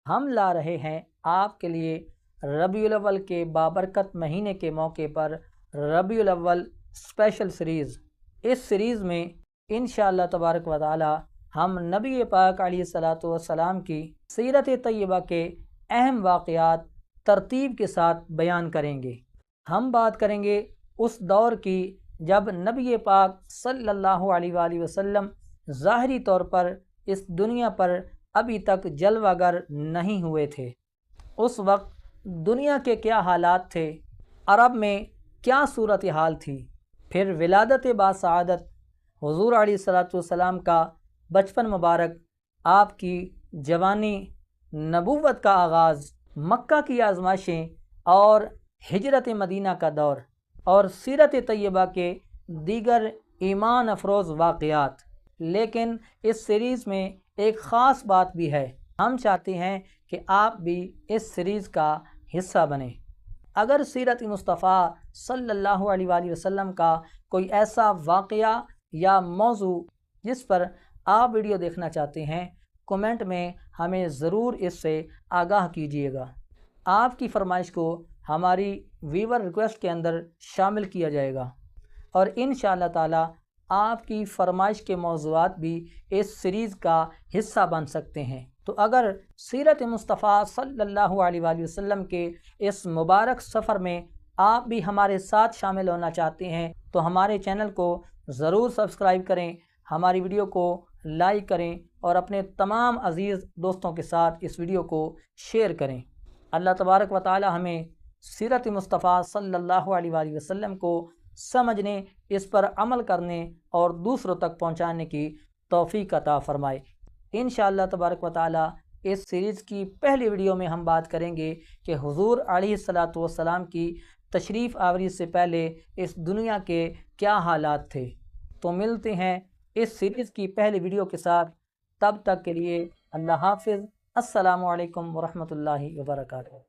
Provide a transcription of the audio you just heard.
ہم لا رہے ہیں آپ کے لیے ربیع الاول کے بابرکت مہینے کے موقع پر ربیع الاول اسپیشل سیریز۔ اس سیریز میں انشاءاللہ تبارک و تعالی ہم نبی پاک علیہ الصلاۃ والسلام کی سیرت طیبہ کے اہم واقعات ترتیب کے ساتھ بیان کریں گے۔ ہم بات کریں گے اس دور کی جب نبی پاک صلی اللہ علیہ وآلہ وسلم ظاہری طور پر اس دنیا پر ابھی تک جلوہ گر نہیں ہوئے تھے۔ اس وقت دنیا کے کیا حالات تھے، عرب میں کیا صورتحال تھی، پھر ولادت باسعادت حضور علیہ الصلاۃ والسلام کا بچپن مبارک، آپ کی جوانی، نبوت کا آغاز، مکہ کی آزمائشیں اور ہجرت مدینہ کا دور، اور سیرت طیبہ کے دیگر ایمان افروز واقعات۔ لیکن اس سیریز میں ایک خاص بات بھی ہے، ہم چاہتے ہیں کہ آپ بھی اس سیریز کا حصہ بنیں۔ اگر سیرت مصطفیٰ صلی اللہ علیہ وآلہ وسلم کا کوئی ایسا واقعہ یا موضوع جس پر آپ ویڈیو دیکھنا چاہتے ہیں، کمنٹ میں ہمیں ضرور اس سے آگاہ کیجیے گا۔ آپ کی فرمائش کو ہماری ویور ریکویسٹ کے اندر شامل کیا جائے گا، اور انشاءاللہ تعالی آپ کی فرمائش کے موضوعات بھی اس سیریز کا حصہ بن سکتے ہیں۔ تو اگر سیرت مصطفیٰ صلی اللہ علیہ وآلہ وسلم کے اس مبارک سفر میں آپ بھی ہمارے ساتھ شامل ہونا چاہتے ہیں تو ہمارے چینل کو ضرور سبسکرائب کریں، ہماری ویڈیو کو لائک کریں اور اپنے تمام عزیز دوستوں کے ساتھ اس ویڈیو کو شیئر کریں۔ اللہ تبارک و تعالی ہمیں سیرت مصطفیٰ صلی اللہ علیہ وآلہ وسلم کو سمجھنے، اس پر عمل کرنے اور دوسروں تک پہنچانے کی توفیق عطا فرمائے۔ انشاءاللہ تبارک و تعالی اس سیریز کی پہلی ویڈیو میں ہم بات کریں گے کہ حضور علیہ الصلاۃ والسلام کی تشریف آوری سے پہلے اس دنیا کے کیا حالات تھے۔ تو ملتے ہیں اس سیریز کی پہلی ویڈیو کے ساتھ، تب تک کے لیے اللہ حافظ۔ السلام علیکم ورحمۃ اللہ وبرکاتہ۔